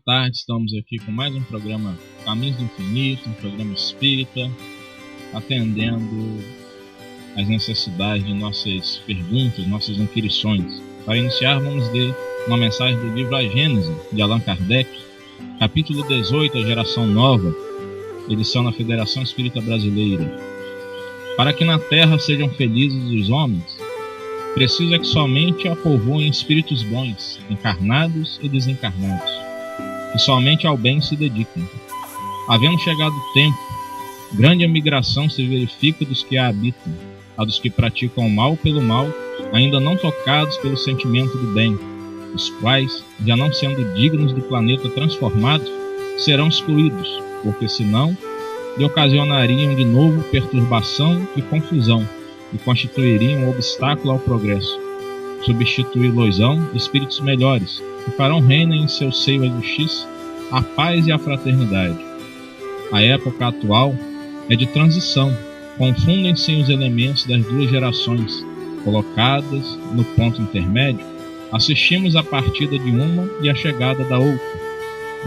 tarde, estamos aqui com mais um programa Caminhos do Infinito, um programa espírita, atendendo às necessidades de nossas perguntas, nossas inquirições. Para iniciar, vamos ler uma mensagem do livro A Gênese, de Allan Kardec, capítulo 18, A Geração Nova, edição na Federação Espírita Brasileira. Para que na terra sejam felizes os homens, preciso é que somente a povoem espíritos bons, encarnados e desencarnados, que somente ao bem se dediquem. Havendo chegado o tempo, grande emigração se verifica dos que a habitam, a dos que praticam o mal pelo mal, ainda não tocados pelo sentimento do bem, os quais, já não sendo dignos do planeta transformado, serão excluídos, porque senão lhe ocasionariam de novo perturbação e confusão, e constituiriam um obstáculo ao progresso. Substituí-los-ão espíritos melhores, que farão reino em seu seio a justiça, a paz e a fraternidade. A época atual é de transição, confundem-se os elementos das duas gerações, colocadas no ponto intermédio, assistimos a partida de uma e a chegada da outra,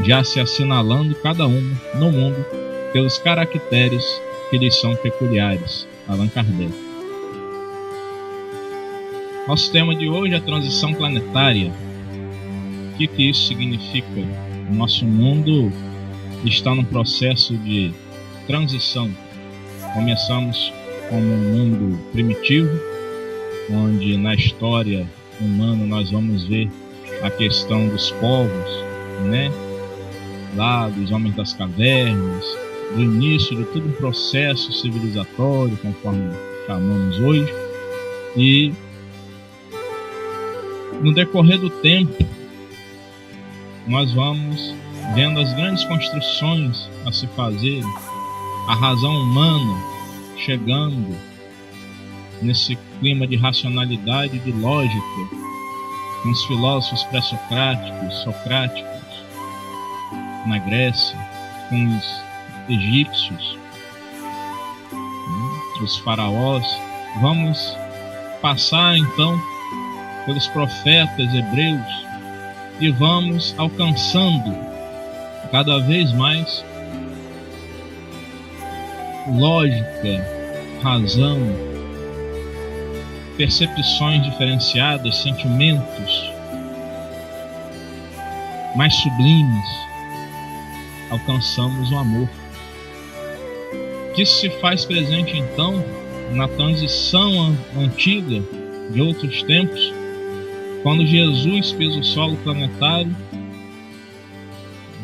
já se assinalando cada uma, no mundo, pelos caracteres que lhes são peculiares. Allan Kardec. Nosso tema de hoje é a transição planetária. O que isso significa? O nosso mundo está num processo de transição. Começamos como um mundo primitivo, onde na história humana nós vamos ver a questão dos povos, lá dos homens das cavernas, do início de todo um processo civilizatório, conforme chamamos hoje, e no decorrer do tempo nós vamos vendo as grandes construções a se fazer, a razão humana chegando nesse clima de racionalidade e de lógica, com os filósofos pré-socráticos, socráticos, na Grécia, com os egípcios, os faraós. Vamos passar então pelos profetas hebreus e vamos alcançando cada vez mais lógica, razão, percepções diferenciadas, sentimentos mais sublimes. Alcançamos o amor, que se faz presente então na transição antiga de outros tempos, quando Jesus pisa o solo planetário,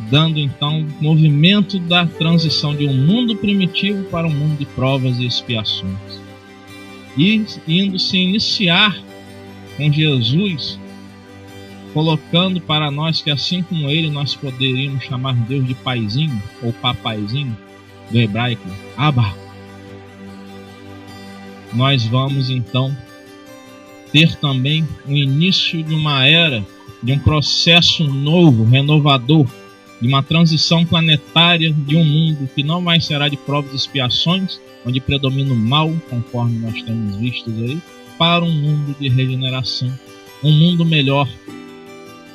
dando então movimento da transição de um mundo primitivo para um mundo de provas e expiações, e indo se iniciar com Jesus, colocando para nós que assim como ele nós poderíamos chamar Deus de paizinho ou papaizinho, do hebraico Abba. Nós vamos então ter também o início de uma era, de um processo novo, renovador, de uma transição planetária de um mundo que não mais será de provas e expiações, onde predomina o mal, conforme nós temos visto aí, para um mundo de regeneração, um mundo melhor,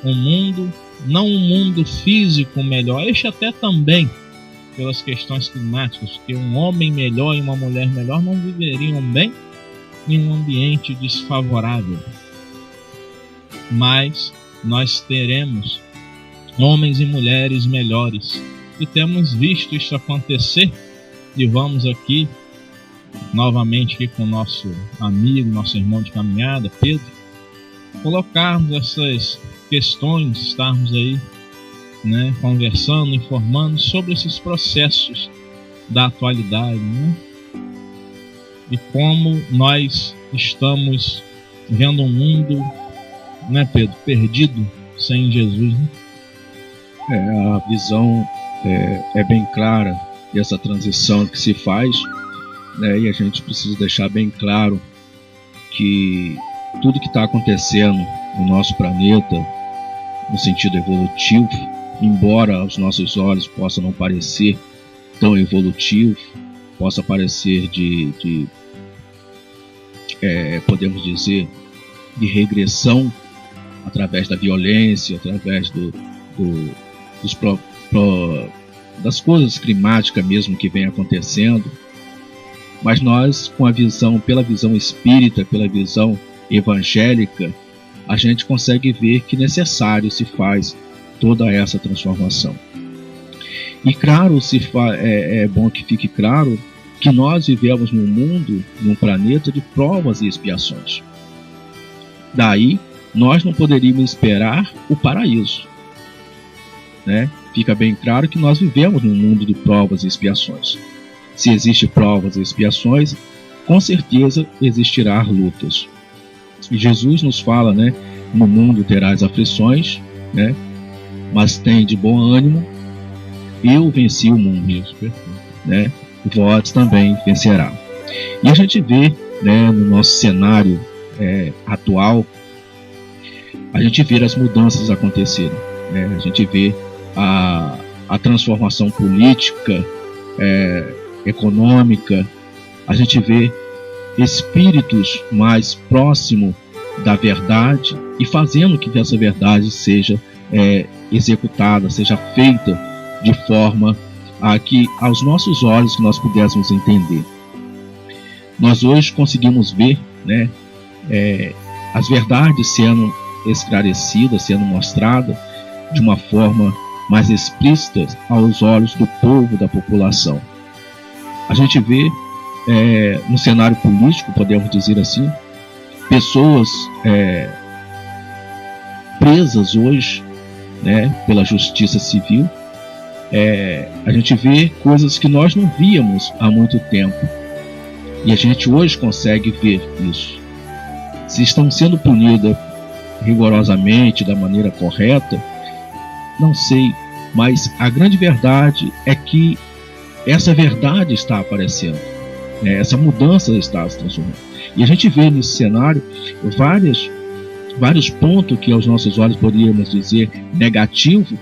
um mundo, não um mundo físico melhor, este até também, pelas questões climáticas, que um homem melhor e uma mulher melhor não viveriam bem em um ambiente desfavorável, mas nós teremos homens e mulheres melhores, e temos visto isso acontecer, e vamos aqui novamente aqui com o nosso amigo, nosso irmão de caminhada, Pedro, colocarmos essas questões, estarmos aí conversando, informando sobre esses processos da atualidade, e como nós estamos vendo um mundo, Pedro, perdido sem Jesus. A visão é bem clara dessa transição que se faz, e a gente precisa deixar bem claro que tudo que está acontecendo no nosso planeta, no sentido evolutivo, embora aos nossos olhos possa não parecer tão evolutivo, possa parecer podemos dizer, de regressão através da violência, através das coisas climáticas mesmo que vem acontecendo, mas nós, pela visão espírita, pela visão evangélica, a gente consegue ver que necessário se faz toda essa transformação. E claro, é bom que fique claro que nós vivemos num mundo, num planeta de provas e expiações. Daí, nós não poderíamos esperar o paraíso, né? Fica bem claro que nós vivemos num mundo de provas e expiações. Se existem provas e expiações, com certeza existirá lutas. E Jesus nos fala, né? No mundo terás aflições, né? Mas tem de bom ânimo, eu venci o mundo, né? Vós também vencerá. E a gente vê, né, no nosso cenário atual, a gente vê as mudanças acontecerem, né? A gente vê a transformação política, econômica, a gente vê espíritos mais próximos da verdade e fazendo que essa verdade seja executada, seja feita de forma a que aos nossos olhos que nós pudéssemos entender. Nós hoje conseguimos ver, né, as verdades sendo esclarecidas, sendo mostradas de uma forma mais explícita aos olhos do povo, da população. A gente vê no cenário político, podemos dizer assim, pessoas presas hoje, né, pela justiça civil. A gente vê coisas que nós não víamos há muito tempo e a gente hoje consegue ver isso. Se estão sendo punidas rigorosamente, da maneira correta, não sei, mas a grande verdade é que essa verdade está aparecendo, né? Essa mudança está se transformando. E a gente vê nesse cenário vários pontos que aos nossos olhos poderíamos dizer negativo,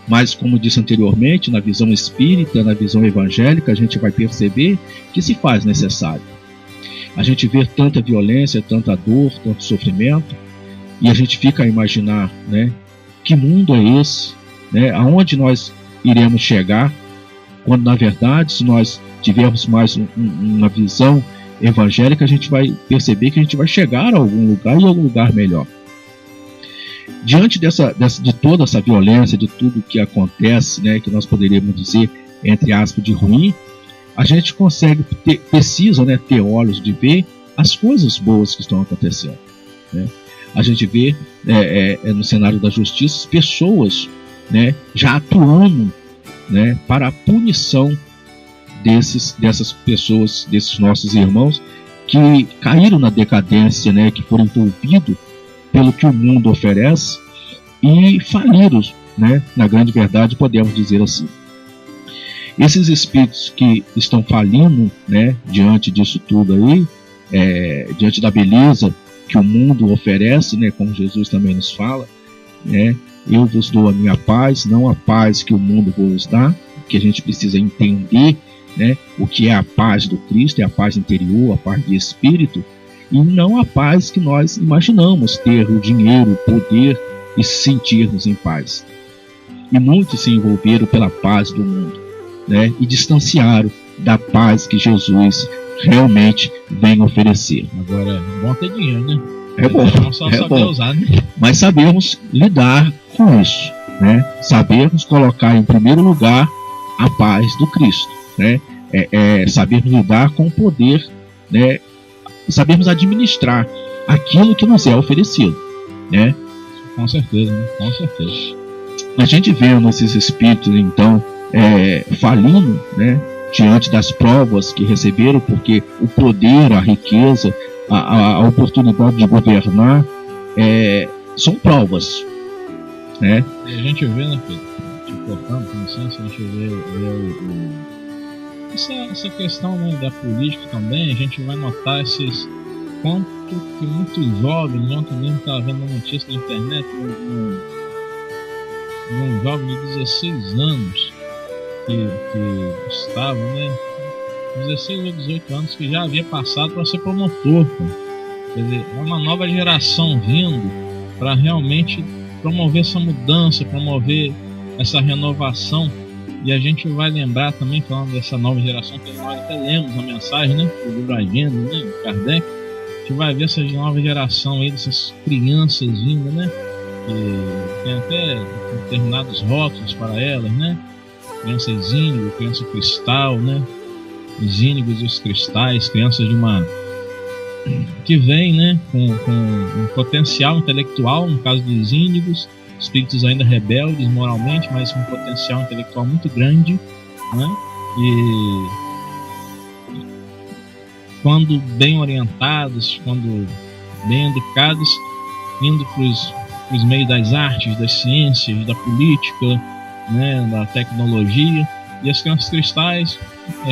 mas como disse anteriormente, na visão espírita, na visão evangélica, a gente vai perceber que se faz necessário. A gente vê tanta violência, tanta dor, tanto sofrimento, e a gente fica a imaginar, né, que mundo é esse, né, aonde nós iremos chegar, quando na verdade, se nós tivermos mais uma visão evangélica, a gente vai perceber que a gente vai chegar a algum lugar e a algum lugar melhor. Diante de toda essa violência, de tudo que acontece, né, que nós poderíamos dizer, entre aspas, de ruim, a gente precisa, né, ter olhos de ver as coisas boas que estão acontecendo, né? A gente vê no cenário da justiça pessoas, né, já atuando, né, para a punição dessas pessoas, desses nossos irmãos que caíram na decadência, né, que foram envolvidos pelo que o mundo oferece e faliram, né, na grande verdade, podemos dizer assim. Esses espíritos que estão falindo, né, diante disso tudo aí, diante da beleza que o mundo oferece, né, como Jesus também nos fala, né, eu vos dou a minha paz, não a paz que o mundo vos dá, que a gente precisa entender, né, o que é a paz do Cristo, é a paz interior, a paz de espírito, e não a paz que nós imaginamos ter, o dinheiro, o poder e se sentirmos em paz. E muitos se envolveram pela paz do mundo, né, e distanciaram da paz que Jesus realmente vem oferecer. Agora, é bom ter dinheiro, né? É bom, não só saber usar, né? Mas sabemos lidar com isso, né? Sabemos colocar em primeiro lugar a paz do Cristo, né? Sabermos lidar com o poder, né? Sabemos administrar aquilo que nos é oferecido, né? Com certeza, né? Com certeza. A gente vendo esses espíritos, então, falindo, né, diante das provas que receberam, porque o poder, a riqueza, a oportunidade de governar são provas, né? E a gente vê, né, Pedro? Te cortando, com licença, a gente vê essa questão, né, da política também. A gente vai notar quanto que muitos jovens, ontem mesmo estava vendo uma notícia na internet, um jovem de 16 anos que estava, né, 16 ou 18 anos, que já havia passado para ser promotor, pô. Quer dizer, é uma nova geração vindo para realmente promover essa mudança, promover essa renovação. E a gente vai lembrar também, falando dessa nova geração, que nós até lemos a mensagem, né, do livro Agenda, né, Kardec. A gente vai ver essa nova geração aí, dessas crianças vindo, né, que tem até determinados rótulos para elas, né, crianças índigo, criança cristal, né, os índigos e os cristais, crianças que vêm, né, com um potencial intelectual, no caso dos índigos, espíritos ainda rebeldes moralmente, mas com um potencial intelectual muito grande, né? E quando bem orientados, quando bem educados, indo para os meios das artes, das ciências, da política, né, da tecnologia, e as crianças cristais,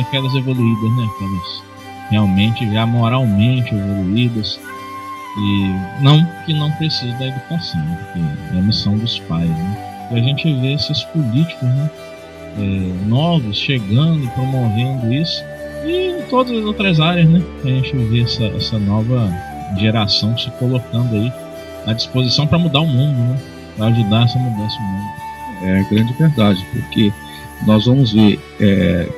aquelas evoluídas, né, aquelas realmente já moralmente evoluídas, e não que não precise da educação, porque é a missão dos pais, né? E a gente vê esses políticos, né, novos chegando e promovendo isso, e em todas as outras áreas, né, a gente vê essa nova geração se colocando aí à disposição para mudar o mundo, né, para ajudar essa mudança no mundo. É grande verdade, porque nós vamos ver,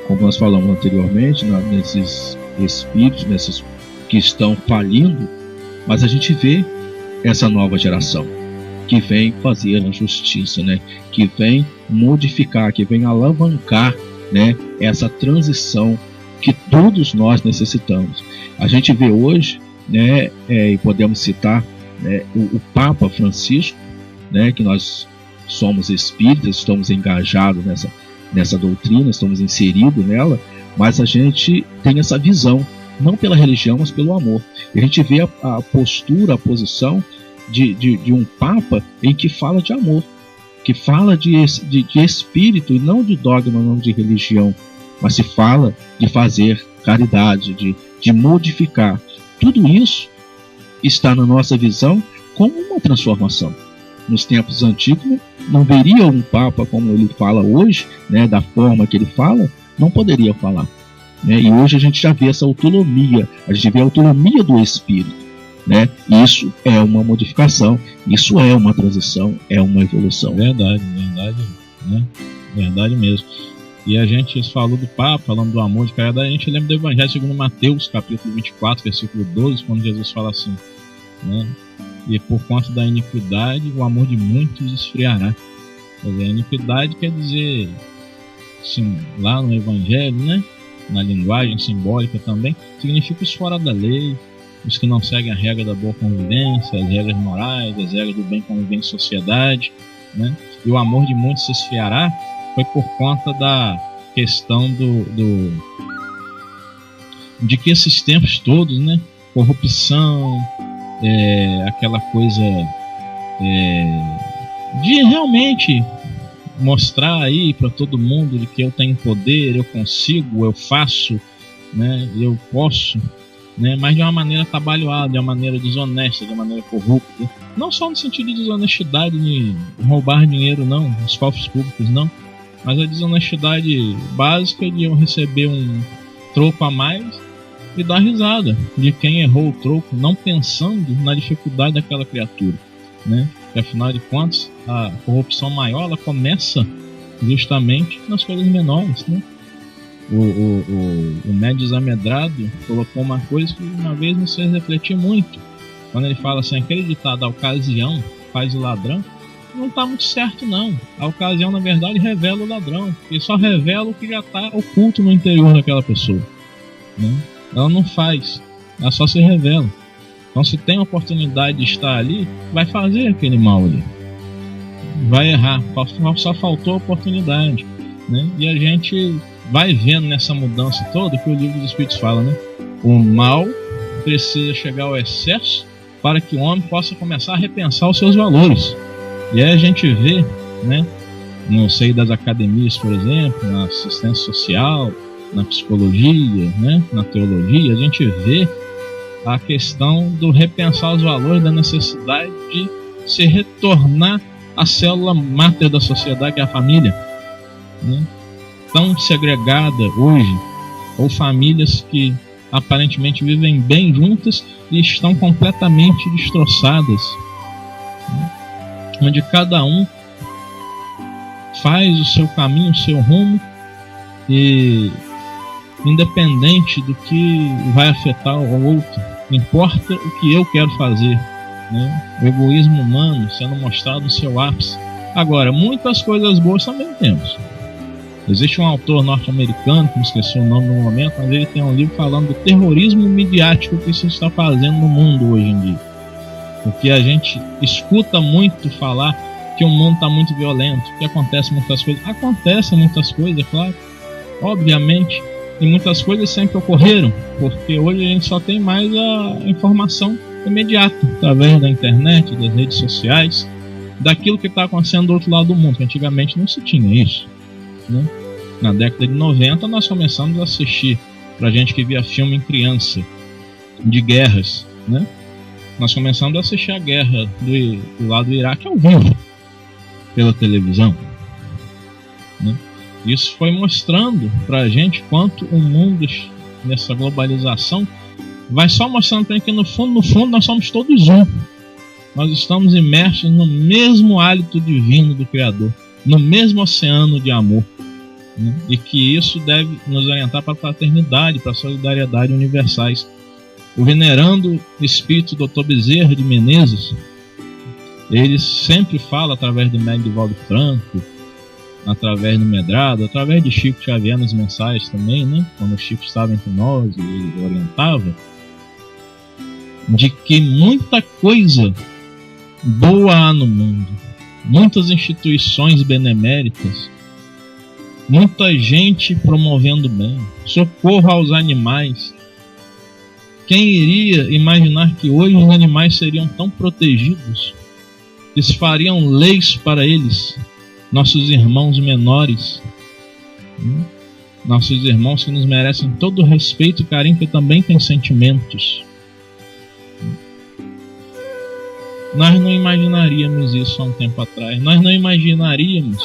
como nós falamos anteriormente, nesses espíritos, nesses que estão falindo, mas a gente vê essa nova geração que vem fazer a justiça, né? Que vem modificar, que vem alavancar, né, essa transição que todos nós necessitamos. A gente vê hoje, né, e podemos citar, né, o Papa Francisco, né, que nós somos espíritas, estamos engajados nessa doutrina, estamos inseridos nela, mas a gente tem essa visão, não pela religião, mas pelo amor. E a gente vê a postura, a posição de um Papa em que fala de amor, que fala de espírito, e não de dogma, não de religião, mas se fala de fazer caridade, de modificar. Tudo isso está na nossa visão como uma transformação. Nos tempos antigos, não veria um Papa como ele fala hoje, né, da forma que ele fala, não poderia falar. E hoje a gente já vê essa autonomia, a gente vê a autonomia do espírito, né? Isso é uma modificação, isso é uma transição, é uma evolução. Verdade, né? Verdade mesmo. E a gente falou do Papa, falando do amor de caridade, a gente lembra do Evangelho segundo Mateus, capítulo 24, versículo 12, quando Jesus fala assim, né? E por conta da iniquidade, o amor de muitos esfriará. Quer dizer, a iniquidade quer dizer, assim, lá no Evangelho, né, na linguagem simbólica também, significa os fora da lei, os que não seguem a regra da boa convivência, as regras morais, as regras do bem conviver em sociedade, né? E o amor de muitos se esfriará foi por conta da questão de que esses tempos todos, né, corrupção, aquela coisa de realmente mostrar aí para todo mundo de que eu tenho poder, eu consigo, eu faço, né, eu posso, né, mas de uma maneira atabalhoada, de uma maneira desonesta, de uma maneira corrupta. Não só no sentido de desonestidade, de roubar dinheiro, não, os cofres públicos, não, mas a desonestidade básica de eu receber um troco a mais e dar risada de quem errou o troco, não pensando na dificuldade daquela criatura, né? Porque, afinal de contas, a corrupção maior ela começa justamente nas coisas menores, né? O médio desamedrado colocou uma coisa que uma vez nos fez refletir muito. Quando ele fala assim, acreditar da ocasião faz o ladrão, não está muito certo, não. A ocasião, na verdade, revela o ladrão, e só revela o que já está oculto no interior daquela pessoa, né? Ela não faz, ela só se revela. Então, se tem a oportunidade de estar ali, vai fazer aquele mal ali, vai errar, só faltou a oportunidade, né? E a gente vai vendo nessa mudança toda que o livro dos Espíritos fala, né? O mal precisa chegar ao excesso para que o homem possa começar a repensar os seus valores. E aí a gente vê, né, no seio das academias, por exemplo, na assistência social, na psicologia, né, na teologia, a gente vê a questão do repensar os valores, da necessidade de se retornar à célula máter da sociedade, que é a família, né? Tão segregada hoje, ou famílias que aparentemente vivem bem juntas e estão completamente destroçadas, né? Onde cada um faz o seu caminho, o seu rumo, e independente do que vai afetar o outro, importa o que eu quero fazer, né? O egoísmo humano sendo mostrado no seu ápice. Agora, muitas coisas boas também temos. Existe um autor norte-americano, que me esqueci o nome no momento, mas ele tem um livro falando do terrorismo midiático que isso está fazendo no mundo hoje em dia. Porque a gente escuta muito falar que o mundo está muito violento, que acontecem muitas coisas. Acontecem muitas coisas, é claro, obviamente, e muitas coisas sempre ocorreram, porque hoje a gente só tem mais a informação imediata, através da internet, das redes sociais, daquilo que está acontecendo do outro lado do mundo, que antigamente não se tinha isso, né? Na década de 90 nós começamos a assistir, pra gente que via filme em criança, de guerras, né? Nós começamos a assistir a guerra do lado do Iraque ao vivo, pela televisão, né? Isso foi mostrando pra gente quanto o mundo, nessa globalização, vai só mostrando pra gente que no fundo nós somos todos um. Nós estamos imersos no mesmo hálito divino do Criador, no mesmo oceano de amor, né? E que isso deve nos orientar para a fraternidade, para a solidariedade universais. O venerando espírito Dr. Bezerra de Menezes, ele sempre fala através do médium Divaldo Franco, através do Medrado, através de Chico Xavier nas mensagens também, né? Quando o Chico estava entre nós e ele orientava, de que muita coisa boa há no mundo, muitas instituições beneméritas, muita gente promovendo bem, socorro aos animais. Quem iria imaginar que hoje os animais seriam tão protegidos, que se fariam leis para eles, nossos irmãos menores, nossos irmãos que nos merecem todo o respeito e carinho, que também têm sentimentos. Nós não imaginaríamos isso há um tempo atrás. Nós não imaginaríamos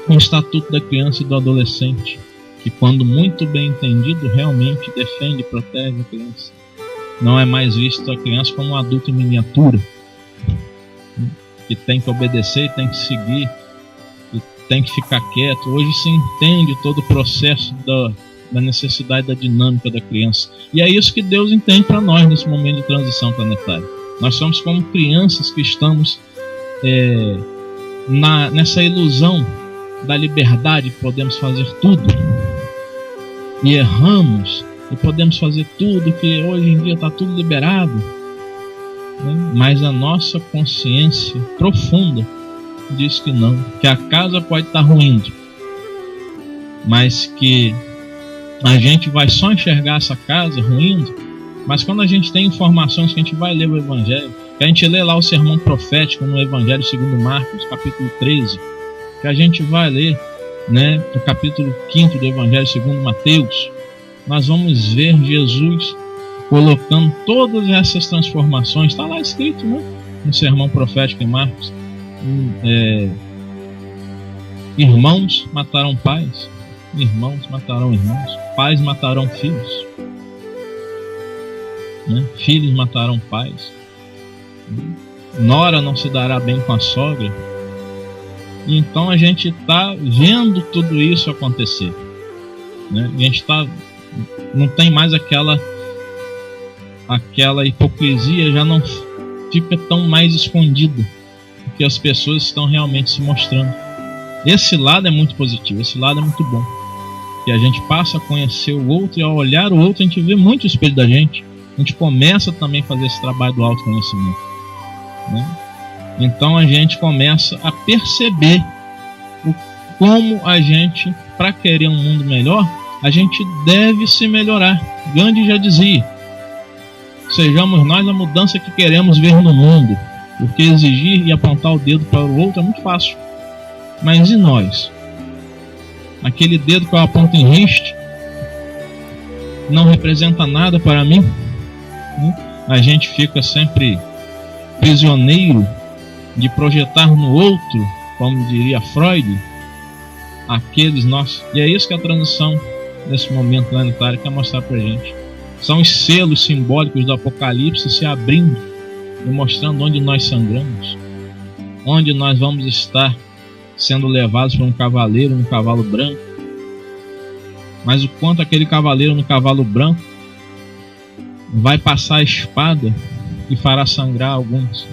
o estatuto da criança e do adolescente, que, quando muito bem entendido, realmente defende e protege a criança. Não é mais visto a criança como um adulto em miniatura, que tem que obedecer, tem que seguir, que tem que ficar quieto. Hoje se entende todo o processo da necessidade da dinâmica da criança. E é isso que Deus entende para nós nesse momento de transição planetária. Nós somos como crianças que estamos nessa ilusão da liberdade, que podemos fazer tudo, e erramos, e podemos fazer tudo, que hoje em dia está tudo liberado, né? Mas a nossa consciência profunda diz que não, que a casa pode estar ruindo, mas que a gente vai só enxergar essa casa ruindo. Mas quando a gente tem informações, que a gente vai ler o Evangelho, que a gente lê lá o sermão profético no Evangelho segundo Marcos, capítulo 13, que a gente vai ler, né, o capítulo 5 do Evangelho segundo Mateus, nós vamos ver Jesus colocando todas essas transformações. Está lá escrito, né, no sermão profético em Marcos. Irmãos matarão pais, irmãos matarão irmãos, pais matarão filhos, né? Filhos matarão pais, nora não se dará bem com a sogra. E então a gente está vendo tudo isso acontecer, né? E a gente não tem mais aquela hipocrisia, já não fica tão mais escondida, porque as pessoas estão realmente se mostrando. Esse lado é muito positivo, esse lado é muito bom, que a gente passa a conhecer o outro, e ao olhar o outro a gente vê muito o espelho da gente. A gente começa também a fazer esse trabalho do autoconhecimento, né? Então a gente começa a perceber como a gente, para querer um mundo melhor, a gente deve se melhorar. Gandhi já dizia: sejamos nós a mudança que queremos ver no mundo, porque exigir e apontar o dedo para o outro é muito fácil. Mas e nós? Aquele dedo que eu aponto em riste não representa nada para mim? A gente fica sempre prisioneiro de projetar no outro, como diria Freud, aqueles nossos. E é isso que a transição nesse momento planetário quer mostrar pra gente. São os selos simbólicos do Apocalipse se abrindo e mostrando onde nós sangramos, onde nós vamos estar sendo levados por um cavaleiro no cavalo branco. Mas o quanto aquele cavaleiro no cavalo branco vai passar a espada e fará sangrar alguns.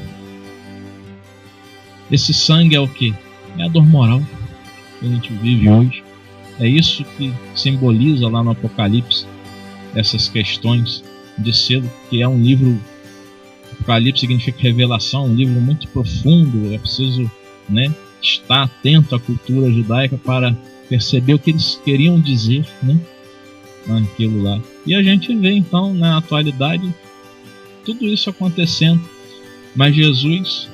Esse sangue é o quê? É a dor moral que a gente vive hoje. É isso que simboliza lá no Apocalipse essas questões de selo, que é um livro. Apocalipse significa revelação, um livro muito profundo. É preciso, estar atento à cultura judaica para perceber o que eles queriam dizer, naquilo lá. E a gente vê então na atualidade tudo isso acontecendo, mas Jesus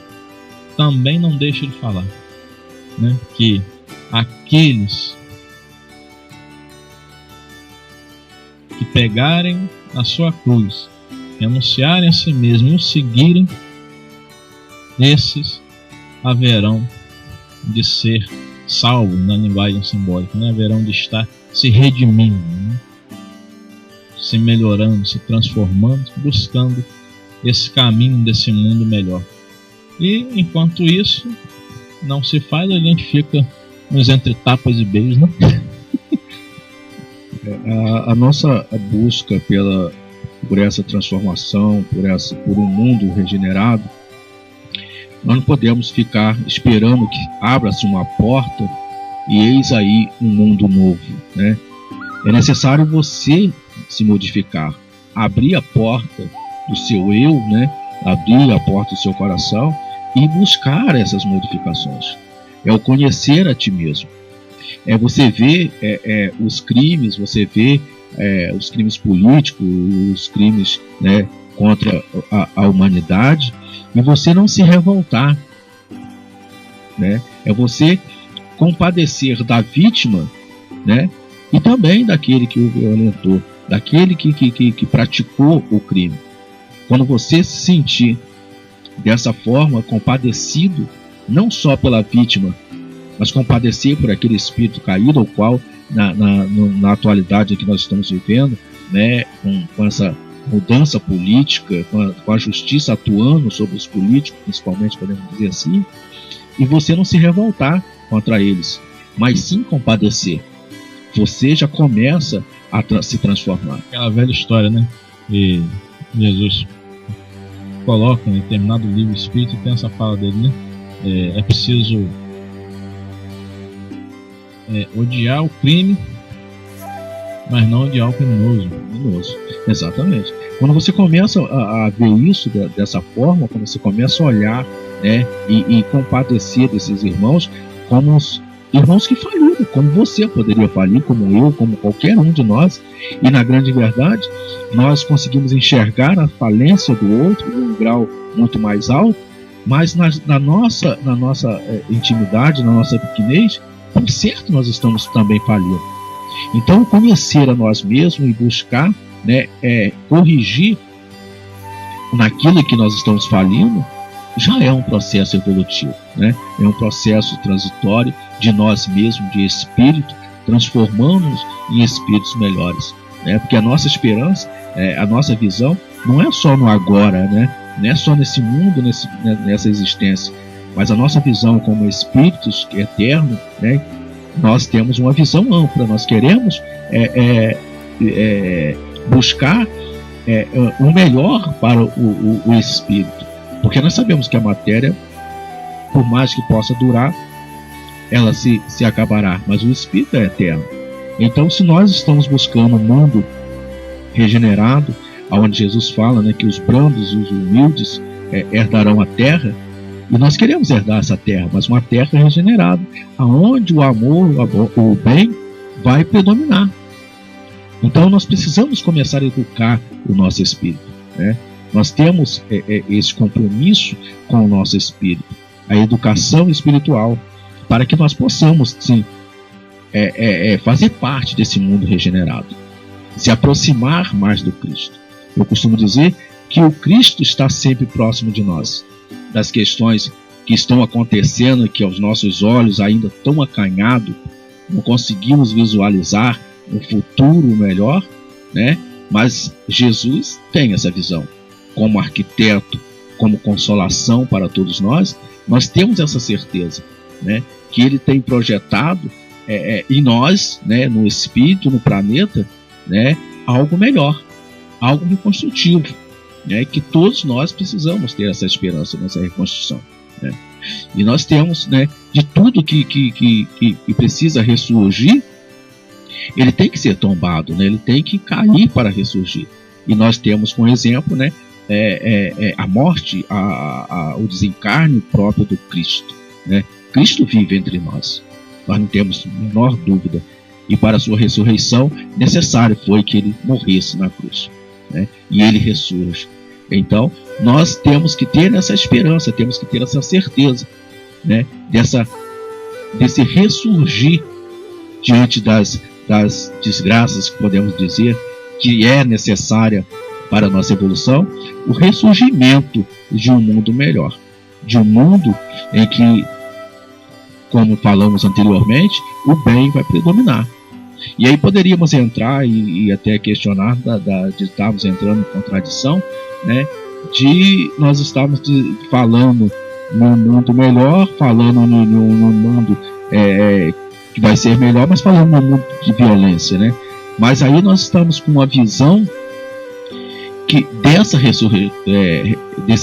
também não deixa de falar, que aqueles que pegarem a sua cruz, renunciarem a si mesmos e o seguirem, esses haverão de ser salvos, na linguagem simbólica, haverão de estar se redimindo, se melhorando, se transformando, buscando esse caminho desse mundo melhor. E enquanto isso não se faz, a gente fica nos entre tapas e beijos, A nossa busca por essa transformação, por um mundo regenerado, nós não podemos ficar esperando que abra-se uma porta e eis aí um mundo novo, É necessário você se modificar, abrir a porta do seu eu, abrir a porta do seu coração e buscar essas modificações. É o conhecer a ti mesmo. É você ver os crimes, você ver os crimes políticos, os crimes contra a humanidade, e você não se revoltar. É você compadecer da vítima, e também daquele que o violentou, daquele que praticou o crime. Quando você se sentir dessa forma compadecido, não só pela vítima, mas compadecer por aquele espírito caído, ao qual na atualidade que nós estamos vivendo, com essa mudança política, com a justiça atuando sobre os políticos, principalmente, podemos dizer assim, e você não se revoltar contra eles, mas sim compadecer. Você já começa a se transformar. Aquela velha história, que Jesus coloca em determinado livro espírito, e tem essa fala dele, é preciso odiar o crime, mas não odiar o criminoso. Exatamente. Quando você começa a ver isso dessa forma, quando você começa a olhar, e compadecer desses irmãos como os irmãos que faliram, como você poderia falir, como eu, como qualquer um de nós, e na grande verdade nós conseguimos enxergar a falência do outro em um grau muito mais alto, mas na nossa intimidade, na nossa pequenez, por certo nós estamos também falindo. Então conhecer a nós mesmos e buscar corrigir naquilo que nós estamos falindo já é um processo evolutivo, é um processo transitório de nós mesmos, de espírito, transformando-nos em espíritos melhores, porque a nossa esperança, a nossa visão não é só no agora, não é só nesse mundo, nessa existência, mas a nossa visão como espíritos eternos, nós temos uma visão ampla. Nós queremos buscar o melhor para o espírito, porque nós sabemos que a matéria, por mais que possa durar, ela se acabará, mas o espírito é eterno. Então, se nós estamos buscando um mundo regenerado, onde Jesus fala que os brandos e os humildes herdarão a terra, e nós queremos herdar essa terra, mas uma terra regenerada, aonde o amor, o bem vai predominar. Então nós precisamos começar a educar o nosso espírito, Nós temos esse compromisso com o nosso espírito, a educação espiritual, para que nós possamos sim fazer parte desse mundo regenerado, se aproximar mais do Cristo. Eu costumo dizer que o Cristo está sempre próximo de nós, das questões que estão acontecendo e que aos nossos olhos ainda estão acanhados, não conseguimos visualizar um futuro melhor, mas Jesus tem essa visão. Como arquiteto, como consolação para todos nós temos essa certeza, que Ele tem projetado em nós, né, no espírito, no planeta, né, algo melhor, algo reconstrutivo, né, que todos nós precisamos ter essa esperança nessa reconstrução, né? E nós temos, né, de tudo que precisa ressurgir, ele tem que ser tombado, né, ele tem que cair para ressurgir. E nós temos como exemplo, né, a morte, o desencarne próprio do Cristo, né? Cristo vive entre nós não temos a menor dúvida, e para a sua ressurreição necessário foi que ele morresse na cruz, né? E ele ressurge. Então nós temos que ter essa esperança, temos que ter essa certeza, né, desse ressurgir diante das desgraças que podemos dizer que é necessária para a nossa evolução, o ressurgimento de um mundo melhor, de um mundo em que, como falamos anteriormente, o bem vai predominar. E aí poderíamos entrar e até questionar de estarmos entrando em contradição, né, de nós estarmos falando num mundo melhor, falando num mundo que vai ser melhor, mas falando num mundo de violência, né? Mas aí nós estamos com uma visão que desse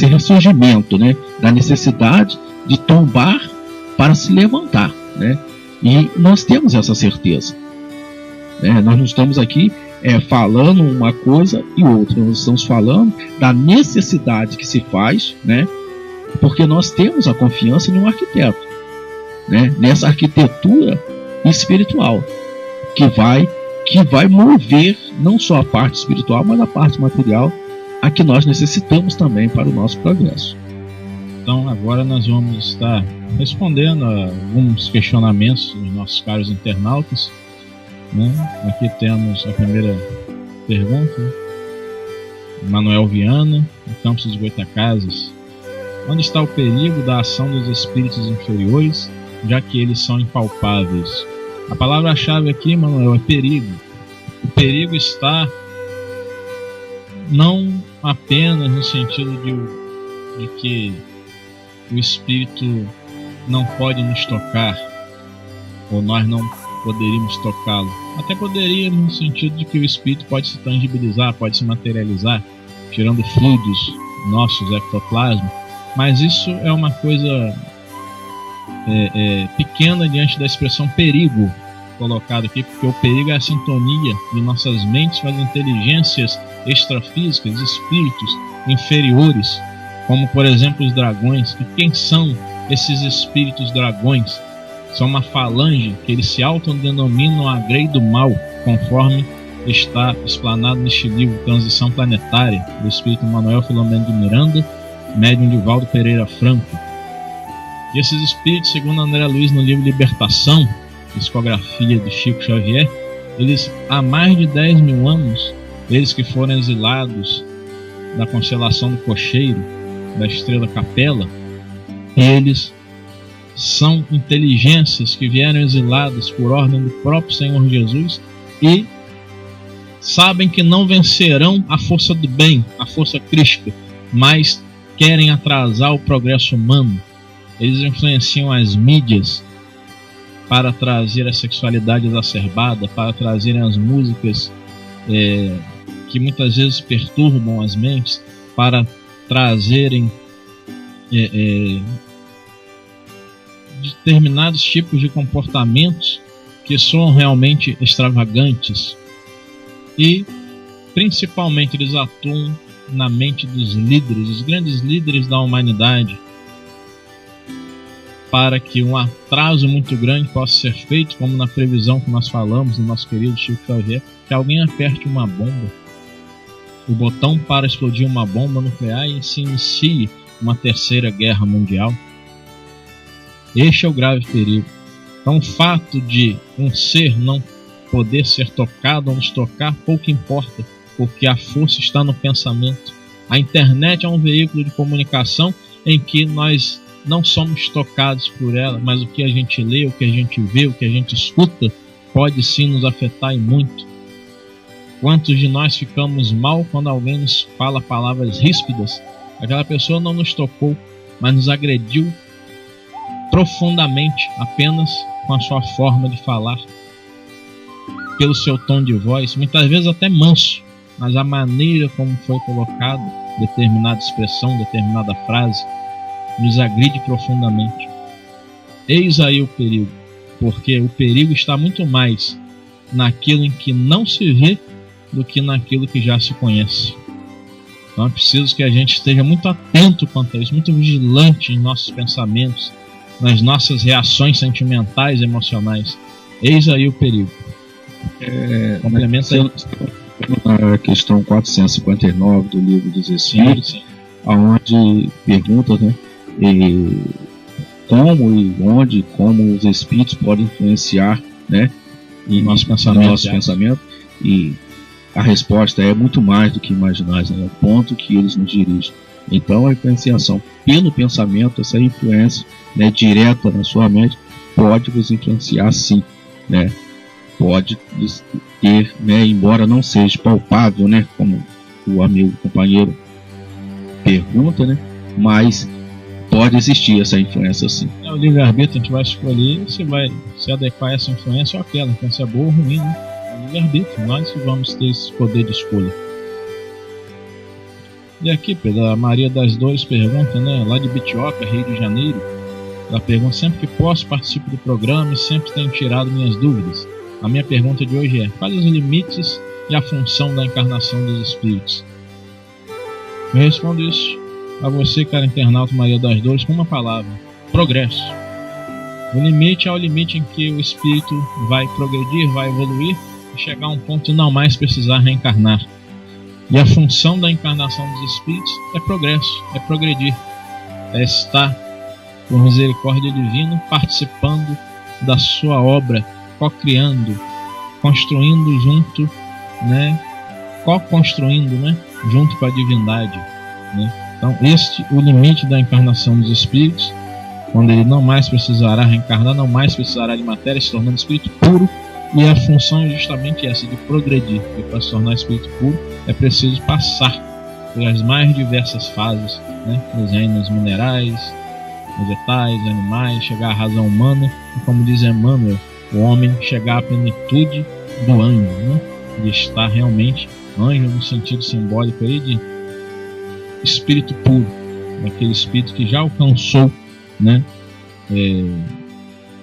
ressurgimento, né, da necessidade de tombar para se levantar, né? E nós temos essa certeza, né? Nós não estamos aqui falando uma coisa e outra, nós estamos falando da necessidade que se faz, né? Porque nós temos a confiança em um arquiteto, né? Nessa arquitetura espiritual que vai mover não só a parte espiritual, mas a parte material, a que nós necessitamos também para o nosso progresso. Então agora nós vamos estar respondendo a alguns questionamentos dos nossos caros internautas, né? Aqui temos a primeira pergunta, Manuel Viana, do Campos dos Goitacazes. Onde está o perigo da ação dos espíritos inferiores, já que eles são impalpáveis? A palavra-chave aqui, Manuel, é perigo. O perigo está não apenas no sentido de que o espírito não pode nos tocar, ou nós não poderíamos tocá-lo. Até poderíamos no sentido de que o espírito pode se tangibilizar, pode se materializar, tirando fluidos nossos, ectoplasma, mas isso é uma coisa pequena diante da expressão perigo colocado aqui, porque o perigo é a sintonia de nossas mentes com as inteligências extrafísicas, espíritos inferiores, como por exemplo os dragões. E quem são esses espíritos dragões? São uma falange que eles se autodenominam a Grey do Mal, conforme está explanado neste livro Transição Planetária, do espírito Manuel Filomeno de Miranda, médium de Valdo Pereira Franco. E esses espíritos, segundo André Luiz no livro Libertação, psicografia de Chico Xavier, eles há mais de 10 mil anos, eles que foram exilados da constelação do Cocheiro, da estrela Capela, eles são inteligências que vieram exiladas por ordem do próprio Senhor Jesus e sabem que não vencerão a força do bem, a força crística, mas querem atrasar o progresso humano. Eles influenciam as mídias para trazer a sexualidade exacerbada, para trazerem as músicas que muitas vezes perturbam as mentes, para trazerem determinados tipos de comportamentos que são realmente extravagantes. E principalmente eles atuam na mente dos líderes, os grandes líderes da humanidade, para que um atraso muito grande possa ser feito, como na previsão que nós falamos do nosso querido Chico Xavier, que alguém aperte uma bomba, o botão para explodir uma bomba nuclear, e se inicie uma terceira guerra mundial. Este é o grave perigo. Então o fato de um ser não poder ser tocado ou nos tocar, pouco importa, porque a força está no pensamento. A internet é um veículo de comunicação em que nós não somos tocados por ela, mas o que a gente lê, o que a gente vê, o que a gente escuta, pode sim nos afetar e muito. Quantos de nós ficamos mal quando alguém nos fala palavras ríspidas? Aquela pessoa não nos tocou, mas nos agrediu profundamente apenas com a sua forma de falar, pelo seu tom de voz, muitas vezes até manso, mas a maneira como foi colocada determinada expressão, determinada frase, nos agride profundamente. Eis aí o perigo, porque o perigo está muito mais naquilo em que não se vê do que naquilo que já se conhece. Então é preciso que a gente esteja muito atento quanto a isso, muito vigilante em nossos pensamentos, nas nossas reações sentimentais, emocionais. Eis aí o perigo. Complementa aí. A questão 459 do Livro dos Espíritos, onde pergunta, né, como os Espíritos podem influenciar, né, em nosso pensamento, e a resposta é muito mais do que imaginar, né, o ponto que eles nos dirigem. Então a influenciação pelo pensamento, essa influência, né, direta na sua mente, pode vos influenciar sim, né? Pode ter, né, embora não seja palpável, né, como o amigo, o companheiro pergunta, né, mas pode existir essa influência sim. O livre-arbítrio, a gente vai escolher se vai se adequar a essa influência ou aquela, então se é boa ou ruim, né? É o livre-arbítrio, nós que vamos ter esse poder de escolha. E aqui, Pedro, a Maria das Dores pergunta, né, lá de Bitioca, Rio de Janeiro, ela pergunta: sempre que posso participo do programa e sempre tenho tirado minhas dúvidas. A minha pergunta de hoje é: quais os limites e a função da encarnação dos espíritos? Eu respondo isso a você, cara internauta Maria das Dores, com uma palavra: progresso. O limite é o limite em que o espírito vai progredir, vai evoluir e chegar a um ponto de não mais precisar reencarnar. E a função da encarnação dos espíritos é progresso, é progredir, é estar, por misericórdia divina, participando da sua obra, co-criando, construindo junto, né, co-construindo, né, junto com a divindade, né? Então o limite da encarnação dos espíritos, quando ele não mais precisará reencarnar, não mais precisará de matéria, se tornando espírito puro. E a função é justamente essa, de progredir. E para se tornar espírito puro é preciso passar pelas mais diversas fases, né, nos reinos minerais, vegetais, animais, chegar à razão humana e, como diz Emmanuel, o homem chegar à plenitude do anjo, né? De estar realmente anjo no sentido simbólico aí de espírito puro, aquele espírito que já alcançou, né,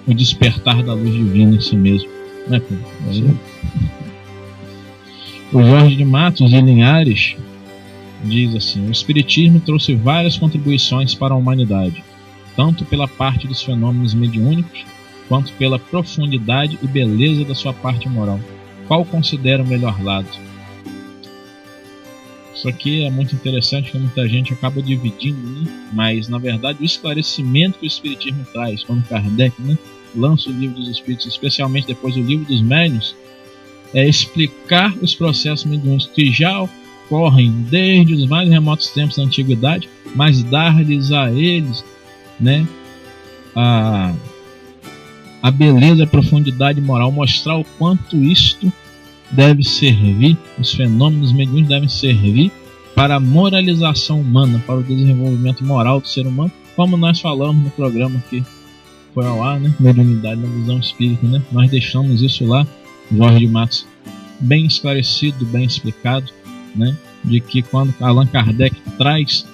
o despertar da luz divina em si mesmo, né? O Jorge de Matos e Linhares diz assim: o espiritismo trouxe várias contribuições para a humanidade, tanto pela parte dos fenômenos mediúnicos quanto pela profundidade e beleza da sua parte moral. Qual considera o melhor lado? Isso aqui é muito interessante, que muita gente acaba dividindo, né? Mas na verdade o esclarecimento que o espiritismo traz, quando Kardec, né, lança o Livro dos Espíritos, especialmente depois do Livro dos Médiuns, é explicar os processos mediúnicos que já ocorrem desde os mais remotos tempos da antiguidade, mas dar-lhes a eles, né, a beleza, a profundidade moral, mostrar o quanto isto deve servir, os fenômenos mediúnicos devem servir para a moralização humana, para o desenvolvimento moral do ser humano, como nós falamos no programa que foi ao ar, né, Mediunidade na Visão Espírita, né? Nós deixamos isso lá, Jorge de Matos, bem esclarecido, bem explicado, né, de que quando Allan Kardec traz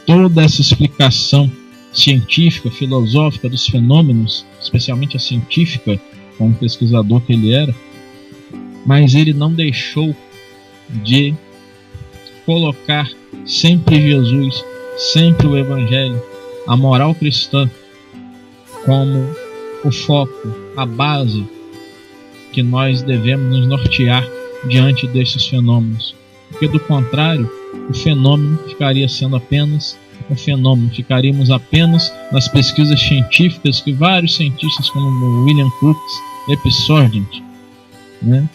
toda essa explicação científica, filosófica dos fenômenos, especialmente a científica, como pesquisador que ele era, mas ele não deixou de colocar sempre Jesus, sempre o Evangelho, a moral cristã como o foco, a base que nós devemos nos nortear diante desses fenômenos, porque do contrário o fenômeno ficaria sendo apenas um fenômeno, ficaríamos apenas nas pesquisas científicas que vários cientistas como William Crookes, Epy Sargent, né,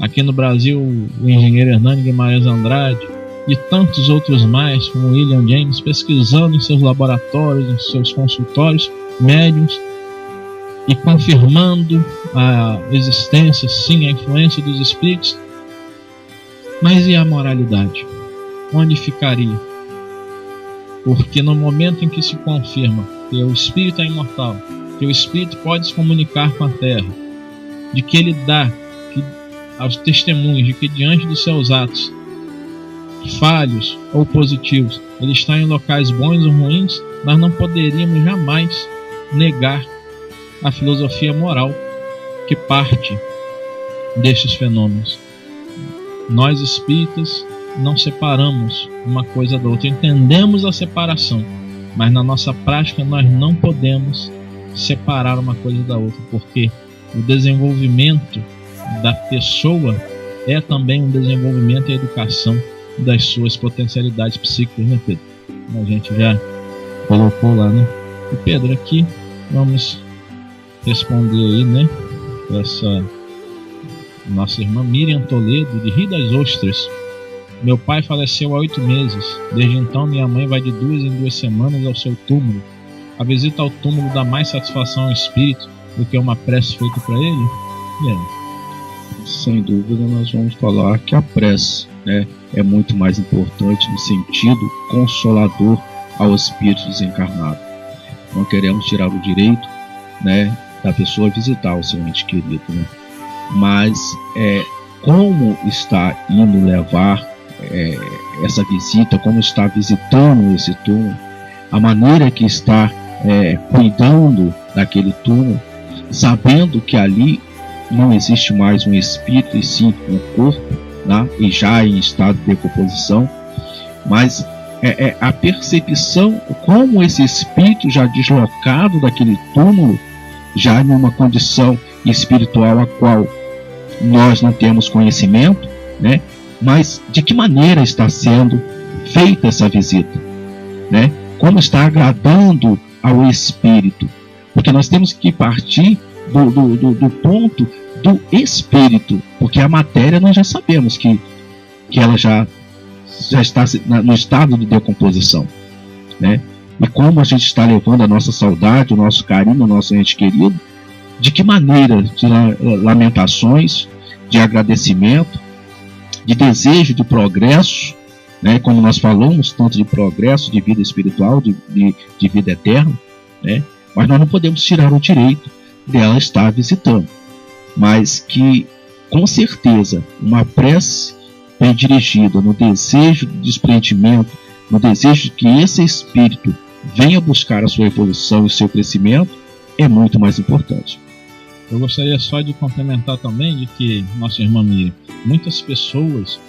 aqui no Brasil o engenheiro Hernani Guimarães Andrade e tantos outros mais, como William James, pesquisando em seus laboratórios, em seus consultórios, médiuns, e confirmando a existência, sim, a influência dos espíritos. Mas e a moralidade? Onde ficaria? Porque no momento em que se confirma que o Espírito é imortal, que o Espírito pode se comunicar com a terra, de que ele dá aos testemunhos de que diante dos seus atos, falhos ou positivos, ele está em locais bons ou ruins, nós não poderíamos jamais negar a filosofia moral que parte destes fenômenos. Nós espíritas não separamos uma coisa da outra, entendemos a separação, mas na nossa prática nós não podemos separar uma coisa da outra, porque o desenvolvimento da pessoa é também um desenvolvimento e educação das suas potencialidades psíquicas, né, Pedro? A gente já colocou lá, né? E Pedro, aqui vamos responder aí, né? Essa nossa irmã Miriam Toledo, de Rio das Ostras. Meu pai faleceu há 8 meses. Desde então, minha mãe vai de 2 em 2 semanas ao seu túmulo. A visita ao túmulo dá mais satisfação ao espírito do que uma prece feita para ele? E aí? Sem dúvida, nós vamos falar que a prece, né, é muito mais importante no sentido consolador ao espírito desencarnado. Não queremos tirar o direito, né, da pessoa visitar o seu ente querido, né? Mas como está indo levar essa visita, como está visitando esse túmulo, a maneira que está cuidando daquele túmulo, sabendo que ali não existe mais um espírito e sim um corpo, né, e já em estado de decomposição, mas a percepção como esse espírito já deslocado daquele túmulo, já em uma condição espiritual a qual nós não temos conhecimento, né, mas de que maneira está sendo feita essa visita, né, como está agradando ao espírito, porque nós temos que partir do ponto do espírito, porque a matéria nós já sabemos que ela já está no estado de decomposição, né? E como a gente está levando a nossa saudade, o nosso carinho, o nosso ente querido, de que maneira, de lamentações, de agradecimento, de desejo de progresso, né? Como nós falamos, tanto de progresso, de vida espiritual, de vida eterna, né? Mas nós não podemos tirar o direito dela estar visitando, mas que com certeza uma prece bem dirigida no desejo de desprendimento, no desejo de que esse espírito venha buscar a sua evolução e o seu crescimento, é muito mais importante. Eu gostaria só de complementar também de que, nossa irmã Miriam, muitas pessoas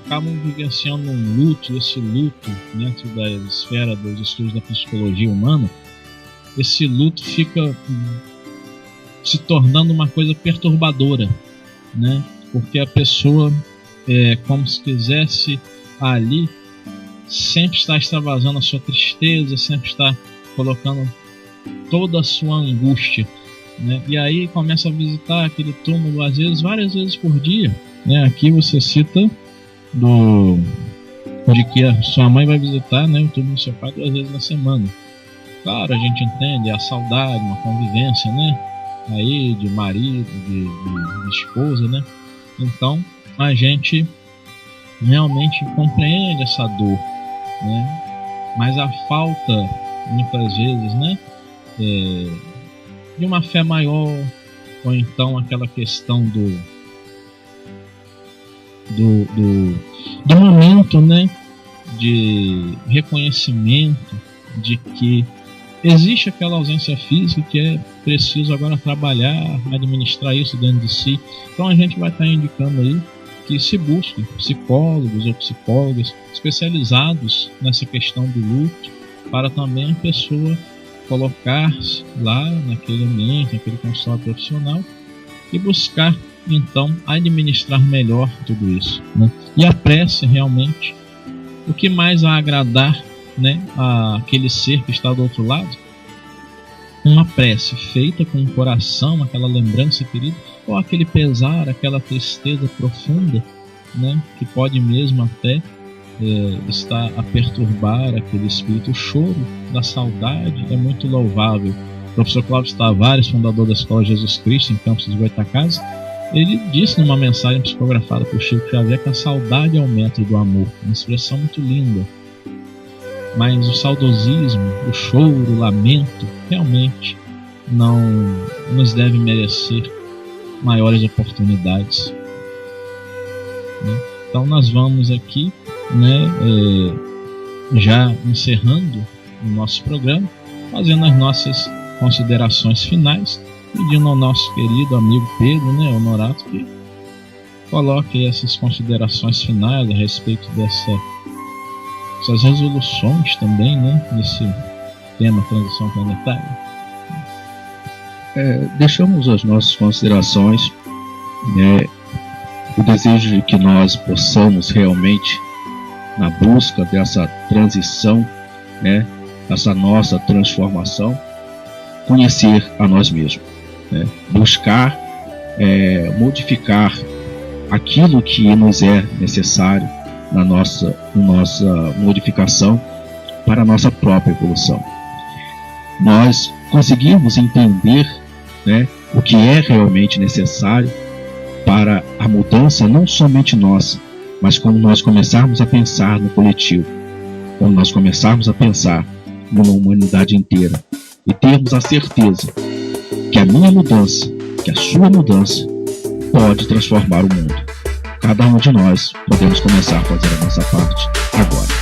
acabam vivenciando um luto, esse luto dentro da esfera dos estudos da psicologia humana, esse luto fica se tornando uma coisa perturbadora, né? Porque a pessoa como se quisesse ali sempre estar extravasando a sua tristeza, sempre estar colocando toda a sua angústia, né? E aí começa a visitar aquele túmulo, às vezes, várias vezes por dia, né? Aqui você cita de que a sua mãe vai visitar, né, o túmulo do seu pai 2 vezes na semana. Claro, a gente entende a saudade, uma convivência, né? Aí de marido, de esposa, né? Então a gente realmente compreende essa dor, né? Mas a falta muitas vezes, né, de uma fé maior, ou então aquela questão do momento, né, de reconhecimento de que existe aquela ausência física que é preciso agora trabalhar, administrar isso dentro de si. Então a gente vai estar indicando aí que se busque psicólogos ou psicólogas especializados nessa questão do luto, para também a pessoa colocar-se lá naquele ambiente, naquele consultório profissional e buscar então administrar melhor tudo isso, né? E a prece realmente, o que mais a agradar, né, aquele ser que está do outro lado, uma prece feita com o coração, aquela lembrança querida, ou aquele pesar, aquela tristeza profunda, né, que pode mesmo até estar a perturbar aquele espírito. O choro da saudade é muito louvável. O professor Cláudio Tavares, fundador da Escola Jesus Cristo em Campos de Goytacazes, ele disse numa mensagem psicografada por Chico Xavier que a saudade é o metro do amor, uma expressão muito linda. mas o saudosismo, o choro, o lamento, realmente não nos deve merecer maiores oportunidades, né? Então nós vamos aqui, né, já encerrando o nosso programa, fazendo as nossas considerações finais, pedindo ao nosso querido amigo Pedro, né, Honorato, que coloque essas considerações finais a respeito dessas resoluções também, né, nesse tema transição planetária. Deixamos as nossas considerações, né, o desejo de que nós possamos realmente, na busca dessa transição, né, essa nossa transformação, conhecer a nós mesmos, né, buscar modificar aquilo que nos é necessário na nossa modificação para a nossa própria evolução. Nós conseguimos entender, né, o que é realmente necessário para a mudança, não somente nossa, mas quando nós começarmos a pensar no coletivo, quando nós começarmos a pensar numa humanidade inteira e termos a certeza que a minha mudança, que a sua mudança pode transformar o mundo. Cada um de nós podemos começar a fazer a nossa parte agora.